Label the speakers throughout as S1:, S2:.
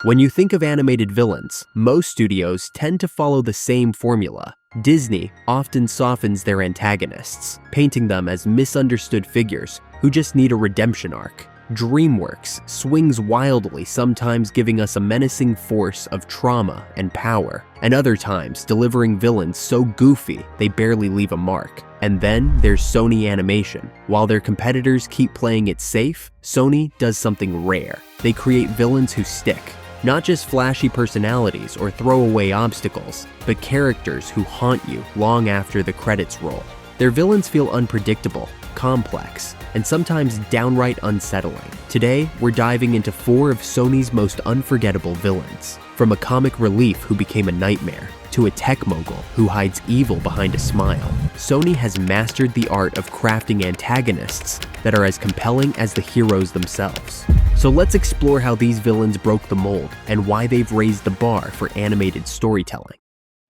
S1: When you think of animated villains, most studios tend to follow the same formula. Disney often softens their antagonists, painting them as misunderstood figures who just need a redemption arc. DreamWorks swings wildly, sometimes giving us a menacing force of trauma and power, and other times delivering villains so goofy they barely leave a mark. And then there's Sony Animation. While their competitors keep playing it safe, Sony does something rare. They create villains who stick. Not just flashy personalities or throwaway obstacles, but characters who haunt you long after the credits roll. Their villains feel unpredictable, complex, and sometimes downright unsettling. Today, we're diving into 4 of Sony's most unforgettable villains. From a comic relief who became a nightmare, to a tech mogul who hides evil behind a smile, Sony has mastered the art of crafting antagonists that are as compelling as the heroes themselves. So let's explore how these villains broke the mold and why they've raised the bar for animated storytelling.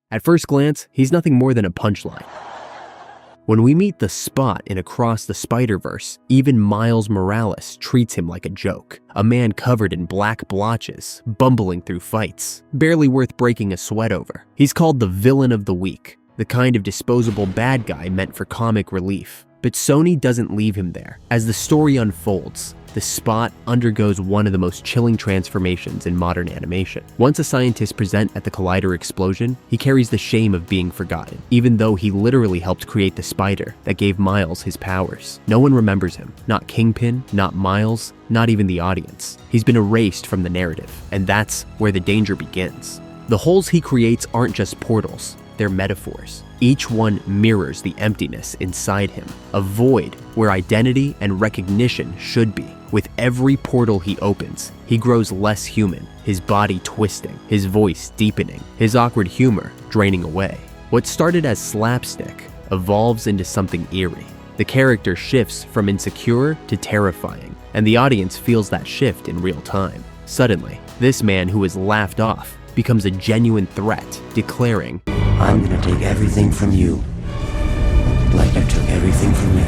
S1: At first glance, he's nothing more than a punchline. When we meet the Spot in Across the Spider-Verse, even Miles Morales treats him like a joke. A man covered in black blotches, bumbling through fights, barely worth breaking a sweat over. He's called the villain of the week, the kind of disposable bad guy meant for comic relief. But Sony doesn't leave him there. As the story unfolds, the Spot undergoes one of the most chilling transformations in modern animation. Once a scientist present at the Collider explosion, he carries the shame of being forgotten, even though he literally helped create the spider that gave Miles his powers. No one remembers him. Not Kingpin, not Miles, not even the audience. He's been erased from the narrative, and that's where the danger begins. The holes he creates aren't just portals, they're metaphors. Each one mirrors the emptiness inside him, a void where identity and recognition should be. With every portal he opens, he grows less human, his body twisting, his voice deepening, his awkward humor draining away. What started as slapstick evolves into something eerie. The character shifts from insecure to terrifying, and the audience feels that shift in real time. Suddenly, this man who was laughed off becomes a genuine threat, declaring,
S2: "I'm gonna take everything from you, like you took everything from me."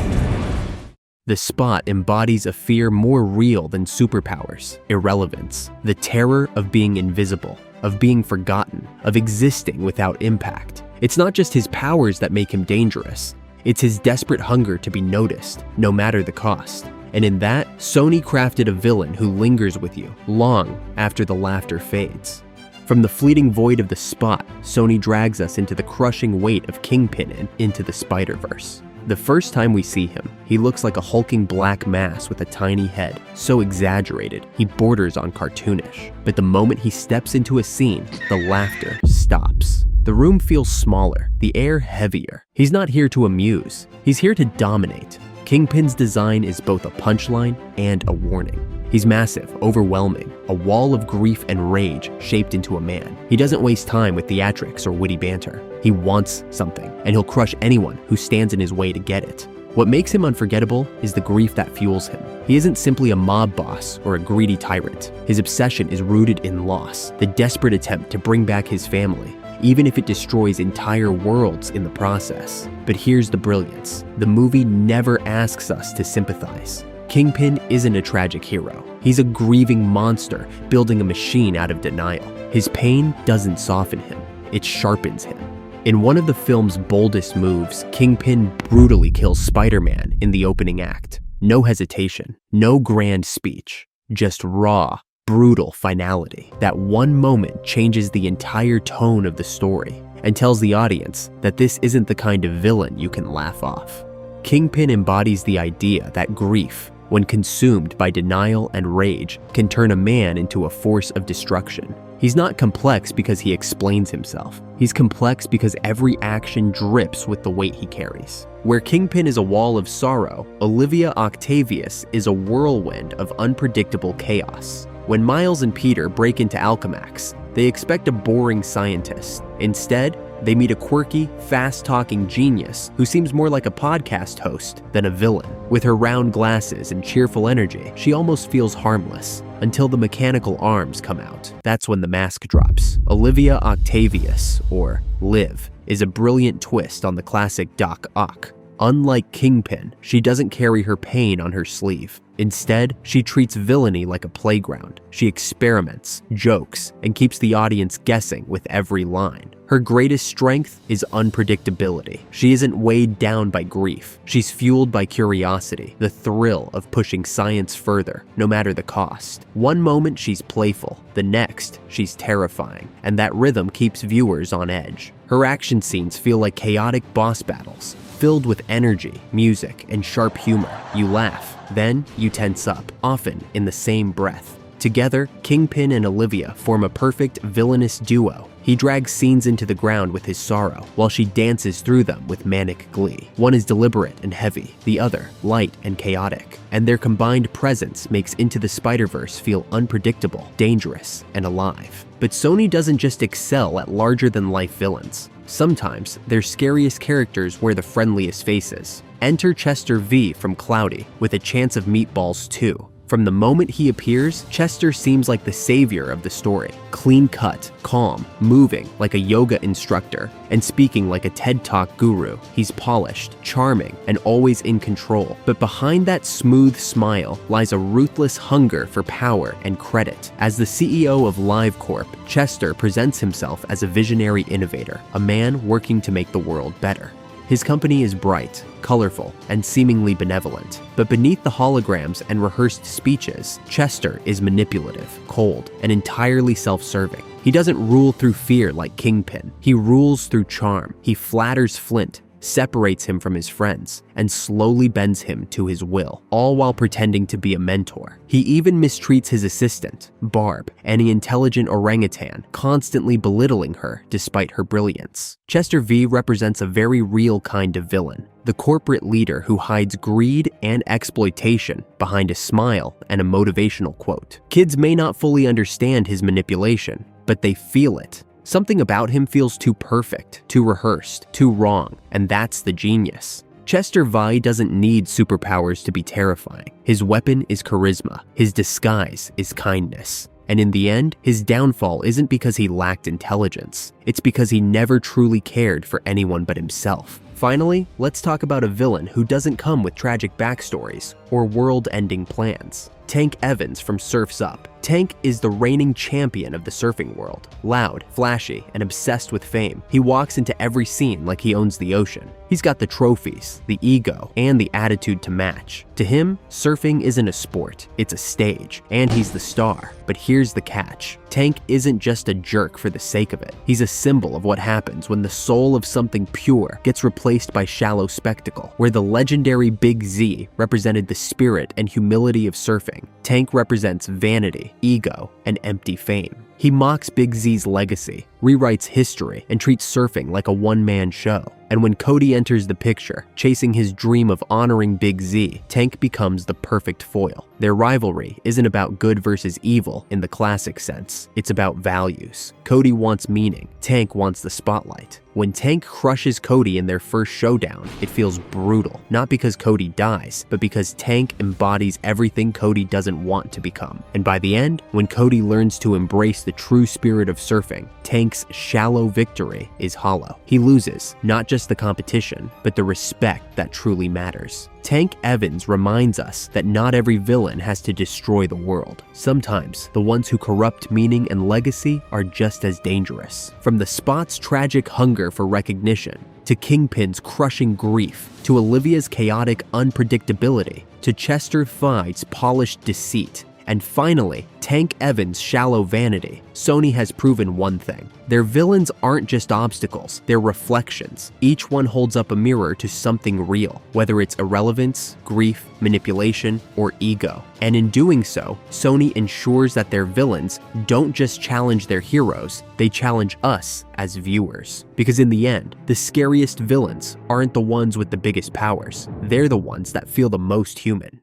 S1: The Spot embodies a fear more real than superpowers, irrelevance, the terror of being invisible, of being forgotten, of existing without impact. It's not just his powers that make him dangerous, it's his desperate hunger to be noticed, no matter the cost. And in that, Sony crafted a villain who lingers with you long after the laughter fades. From the fleeting void of the Spot, Sony drags us into the crushing weight of Kingpin and into the Spider-Verse. The first time we see him, he looks like a hulking black mass with a tiny head, so exaggerated, he borders on cartoonish. But the moment he steps into a scene, the laughter stops. The room feels smaller, the air heavier. He's not here to amuse, he's here to dominate. Kingpin's design is both a punchline and a warning. He's massive, overwhelming, a wall of grief and rage shaped into a man. He doesn't waste time with theatrics or witty banter. He wants something, and he'll crush anyone who stands in his way to get it. What makes him unforgettable is the grief that fuels him. He isn't simply a mob boss or a greedy tyrant. His obsession is rooted in loss, the desperate attempt to bring back his family, even if it destroys entire worlds in the process. But here's the brilliance. The movie never asks us to sympathize. Kingpin isn't a tragic hero. He's a grieving monster building a machine out of denial. His pain doesn't soften him, it sharpens him. In one of the film's boldest moves, Kingpin brutally kills Spider-Man in the opening act. No hesitation, no grand speech, just raw, brutal finality. That one moment changes the entire tone of the story and tells the audience that this isn't the kind of villain you can laugh off. Kingpin embodies the idea that grief, when consumed by denial and rage, can turn a man into a force of destruction. He's not complex because he explains himself. He's complex because every action drips with the weight he carries. Where Kingpin is a wall of sorrow, Olivia Octavius is a whirlwind of unpredictable chaos. When Miles and Peter break into Alchemax, they expect a boring scientist. Instead, they meet a quirky, fast-talking genius who seems more like a podcast host than a villain. With her round glasses and cheerful energy, she almost feels harmless, until the mechanical arms come out. That's when the mask drops. Olivia Octavius, or Liv, is a brilliant twist on the classic Doc Ock. Unlike Kingpin, she doesn't carry her pain on her sleeve. Instead, she treats villainy like a playground. She experiments, jokes, and keeps the audience guessing with every line. Her greatest strength is unpredictability. She isn't weighed down by grief. She's fueled by curiosity, the thrill of pushing science further, no matter the cost. One moment she's playful, the next she's terrifying, and that rhythm keeps viewers on edge. Her action scenes feel like chaotic boss battles, filled with energy, music, and sharp humor. You laugh, then you tense up, often in the same breath. Together, Kingpin and Olivia form a perfect villainous duo. He drags scenes into the ground with his sorrow, while she dances through them with manic glee. One is deliberate and heavy, the other light and chaotic, and their combined presence makes Into the Spider-Verse feel unpredictable, dangerous, and alive. But Sony doesn't just excel at larger-than-life villains. Sometimes, their scariest characters wear the friendliest faces. Enter Chester V from Cloudy, with a chance of meatballs too. From the moment he appears, Chester seems like the savior of the story. Clean-cut, calm, moving like a yoga instructor, and speaking like a TED Talk guru. He's polished, charming, and always in control. But behind that smooth smile lies a ruthless hunger for power and credit. As the CEO of LiveCorp, Chester presents himself as a visionary innovator, a man working to make the world better. His company is bright, colorful, and seemingly benevolent. But beneath the holograms and rehearsed speeches, Chester is manipulative, cold, and entirely self-serving. He doesn't rule through fear like Kingpin. He rules through charm. He flatters Flint, separates him from his friends, and slowly bends him to his will, all while pretending to be a mentor. He even mistreats his assistant, Barb, an intelligent orangutan, constantly belittling her despite her brilliance. Chester V represents a very real kind of villain, the corporate leader who hides greed and exploitation behind a smile and a motivational quote. Kids may not fully understand his manipulation, but they feel it. Something about him feels too perfect, too rehearsed, too wrong, and that's the genius. Chester V doesn't need superpowers to be terrifying. His weapon is charisma. His disguise is kindness. And in the end, his downfall isn't because he lacked intelligence. It's because he never truly cared for anyone but himself. Finally, let's talk about a villain who doesn't come with tragic backstories or world-ending plans. Tank Evans from Surf's Up. Tank is the reigning champion of the surfing world. Loud, flashy, and obsessed with fame, he walks into every scene like he owns the ocean. He's got the trophies, the ego, and the attitude to match. To him, surfing isn't a sport, it's a stage, and he's the star. But here's the catch. Tank isn't just a jerk for the sake of it. He's a symbol of what happens when the soul of something pure gets replaced by shallow spectacle. Where the legendary Big Z represented the spirit and humility of surfing, Tank represents vanity, ego, and empty fame. He mocks Big Z's legacy, rewrites history, and treats surfing like a one-man show. And when Cody enters the picture, chasing his dream of honoring Big Z, Tank becomes the perfect foil. Their rivalry isn't about good versus evil in the classic sense. It's about values. Cody wants meaning. Tank wants the spotlight. When Tank crushes Cody in their first showdown, it feels brutal. Not because Cody dies, but because Tank embodies everything Cody doesn't want to become. And by the end, when Cody learns to embrace the true spirit of surfing, Tank's shallow victory is hollow. He loses, not just the competition, but the respect that truly matters. Tank Evans reminds us that not every villain has to destroy the world. Sometimes, the ones who corrupt meaning and legacy are just as dangerous. From the Spot's tragic hunger for recognition, to Kingpin's crushing grief, to Olivia's chaotic unpredictability, to Chester V's polished deceit, and finally, Tank Evans' shallow vanity, Sony has proven one thing. Their villains aren't just obstacles, they're reflections. Each one holds up a mirror to something real, whether it's irrelevance, grief, manipulation, or ego. And in doing so, Sony ensures that their villains don't just challenge their heroes, they challenge us as viewers. Because in the end, the scariest villains aren't the ones with the biggest powers, they're the ones that feel the most human.